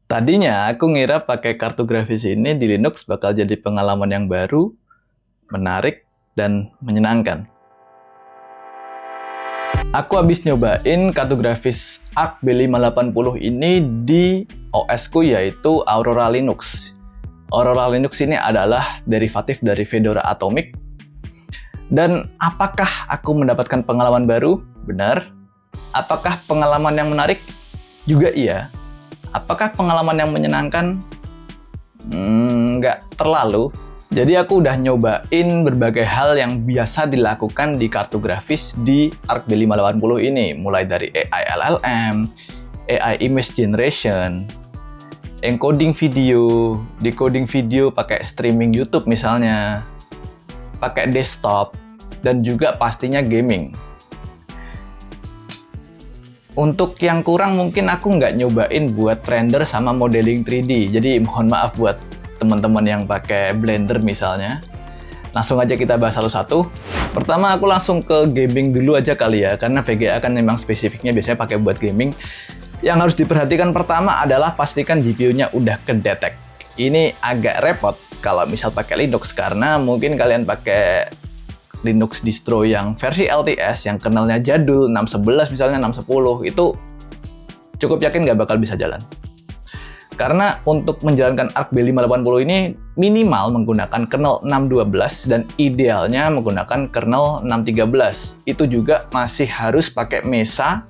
Tadinya aku ngira pakai kartu grafis ini di Linux bakal jadi pengalaman yang baru, menarik, dan menyenangkan. Aku habis nyobain kartu grafis Arch B580 ini di OS-ku yaitu Aurora Linux. Aurora Linux ini adalah derivatif dari Fedora Atomic. Dan apakah aku mendapatkan pengalaman baru? Benar. Apakah pengalaman yang menarik? Juga iya. Apakah pengalaman yang menyenangkan? Nggak terlalu. Jadi aku udah nyobain berbagai hal yang biasa dilakukan di kartu grafis di Arch B580 ini. Mulai dari AI LLM, AI Image Generation, encoding video, decoding video pakai streaming YouTube misalnya, pakai desktop, dan juga pastinya gaming. Untuk yang kurang mungkin aku nggak nyobain buat render sama modeling 3D. Jadi mohon maaf buat teman-teman yang pakai Blender misalnya. Langsung aja kita bahas satu-satu. Pertama aku langsung ke gaming dulu aja kali ya, karena VGA kan memang spesifiknya biasanya pakai buat gaming. Yang harus diperhatikan pertama adalah pastikan GPU-nya udah kedetek. Ini agak repot kalau misal pakai Linux, karena mungkin kalian pakai Linux distro yang versi LTS yang kernelnya jadul 6.11 misalnya 6.10 itu cukup yakin nggak bakal bisa jalan. Karena untuk menjalankan Arch B580 ini minimal menggunakan kernel 6.12 dan idealnya menggunakan kernel 6.13. Itu juga masih harus pakai Mesa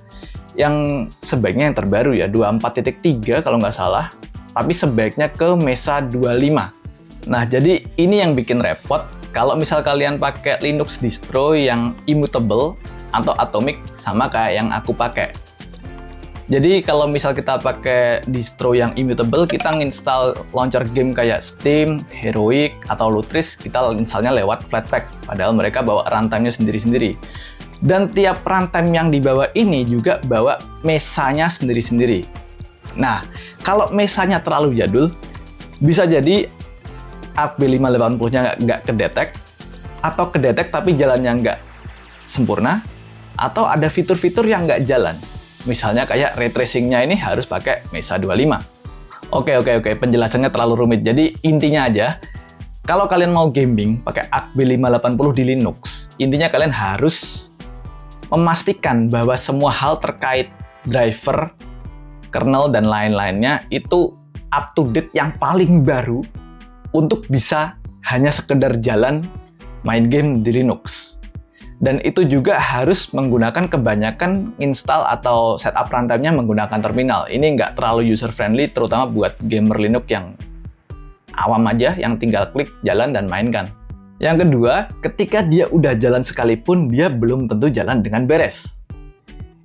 yang sebaiknya yang terbaru ya 24.3 kalau nggak salah, tapi sebaiknya ke Mesa 25. Nah jadi ini yang bikin repot. Kalau misal kalian pakai Linux distro yang immutable atau atomic sama kayak yang aku pakai. Jadi kalau misal kita pakai distro yang immutable, kita nginstal launcher game kayak Steam, Heroic, atau Lutris, kita installnya lewat Flatpak. Padahal mereka bawa runtime-nya sendiri-sendiri. Dan tiap runtime yang dibawa ini juga bawa mesanya sendiri-sendiri. Nah, kalau mesanya terlalu jadul, bisa jadi Arch B580-nya nggak kedetek, atau kedetek tapi jalannya nggak sempurna, atau ada fitur-fitur yang nggak jalan. Misalnya kayak ray tracing-nya ini harus pakai Mesa 25. Oke, penjelasannya terlalu rumit. Jadi intinya aja, kalau kalian mau gaming pakai Arch B580 di Linux, intinya kalian harus memastikan bahwa semua hal terkait driver, kernel, dan lain-lainnya itu up to date yang paling baru untuk bisa hanya sekedar jalan main game di Linux. Dan itu juga harus menggunakan kebanyakan install atau setup runtime-nya menggunakan terminal. Ini nggak terlalu user-friendly, terutama buat gamer Linux yang awam aja, yang tinggal klik, jalan, dan mainkan. Yang kedua, ketika dia udah jalan sekalipun, dia belum tentu jalan dengan beres.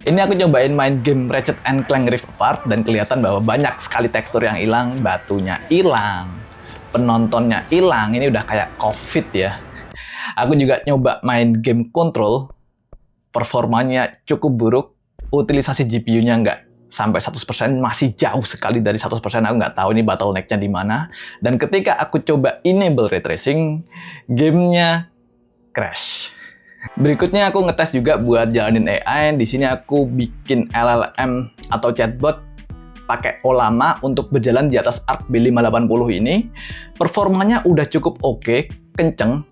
Ini aku cobain main game Ratchet & Clank Rift Apart, dan kelihatan bahwa banyak sekali tekstur yang hilang, batunya hilang, penontonnya hilang. Ini udah kayak COVID ya. Aku juga nyoba main game Control, performanya cukup buruk, utilisasi GPU-nya nggak sampai 100%, masih jauh sekali dari 100%, aku nggak tahu ini bottleneck-nya di mana. Dan ketika aku coba enable ray tracing, gamenya crash. Berikutnya aku ngetes juga buat jalanin AI. Di sini aku bikin LLM atau chatbot pakai Ollama untuk berjalan di atas Arch B580 ini. Performanya udah cukup oke, kenceng,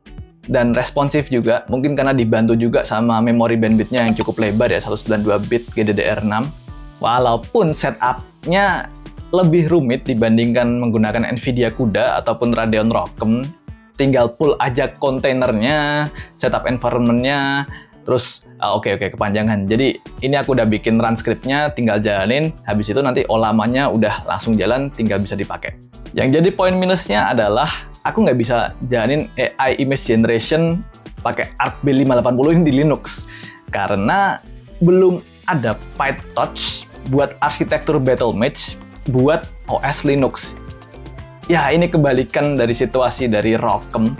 dan responsif juga, mungkin karena dibantu juga sama memori bandwidth-nya yang cukup lebar ya, 192 bit GDDR6. Walaupun setup-nya lebih rumit dibandingkan menggunakan Nvidia CUDA ataupun Radeon ROCm, tinggal pull aja kontainernya, setup environment-nya, terus oke, kepanjangan. Jadi ini aku udah bikin run script-nya, tinggal jalanin, habis itu nanti Ollamanya udah langsung jalan, tinggal bisa dipakai. Yang jadi poin minusnya adalah aku nggak bisa jalanin AI Image Generation pakai Arch B580 ini di Linux. Karena belum ada PyTorch buat arsitektur Battle Mage buat OS Linux. Ya, ini kebalikan dari situasi dari ROCm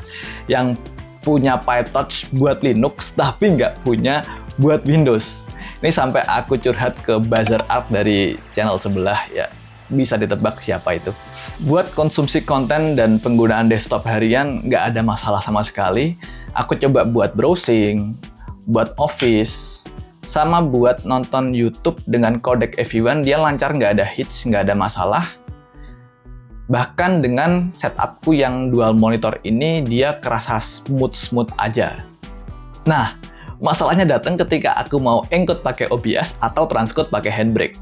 yang punya PyTorch buat Linux, tapi nggak punya buat Windows. Ini sampai aku curhat ke Buzzer Art dari channel sebelah ya. Bisa ditebak siapa itu. Buat konsumsi konten dan penggunaan desktop harian nggak ada masalah sama sekali. Aku coba buat browsing, buat office, sama buat nonton YouTube dengan codec FE1, dia lancar, nggak ada hits, nggak ada masalah. Bahkan dengan setupku yang dual monitor ini, dia kerasa smooth-smooth aja. Nah, masalahnya datang ketika aku mau encode pakai OBS atau transcode pakai Handbrake.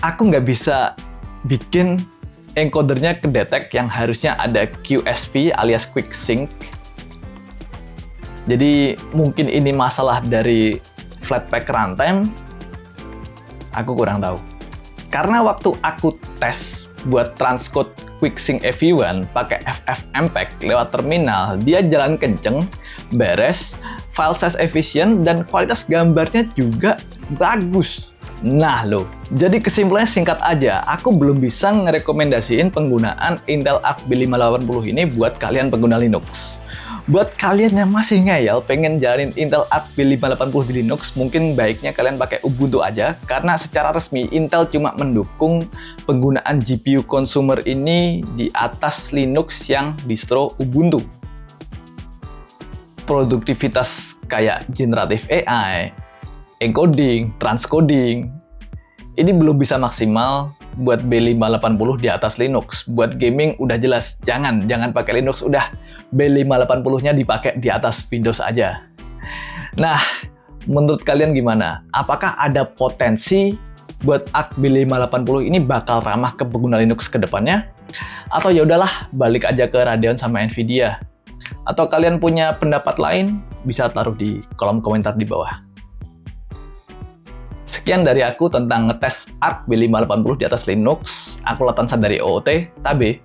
Aku nggak bisa bikin encodernya kedetek yang harusnya ada QSV alias Quick Sync. Jadi mungkin ini masalah dari Flatpak runtime, aku kurang tahu. Karena waktu aku tes buat transcode QuickSync AV1 pakai FFmpeg lewat terminal, dia jalan kenceng, beres, file size efisien, dan kualitas gambarnya juga bagus. Nah loh, jadi kesimpulannya singkat aja, aku belum bisa ngerekomendasiin penggunaan Intel Arc B580 ini buat kalian pengguna Linux. Buat kalian yang masih ngeyel pengen jalanin Intel Arc B580 di Linux, mungkin baiknya kalian pakai Ubuntu aja, karena secara resmi Intel cuma mendukung penggunaan GPU consumer ini di atas Linux yang distro Ubuntu. Produktivitas kayak generative AI, encoding, transcoding, ini belum bisa maksimal buat B580 di atas Linux. Buat gaming udah jelas, jangan pakai Linux, udah B580-nya dipakai di atas Windows aja. Nah, menurut kalian gimana? Apakah ada potensi buat Arc B580 ini bakal ramah ke pengguna Linux ke depannya? Atau ya udahlah, balik aja ke Radeon sama Nvidia? Atau kalian punya pendapat lain? Bisa taruh di kolom komentar di bawah. Sekian dari aku tentang ngetes Arc B580 di atas Linux. Aku Latansa dari OOT, Tabe.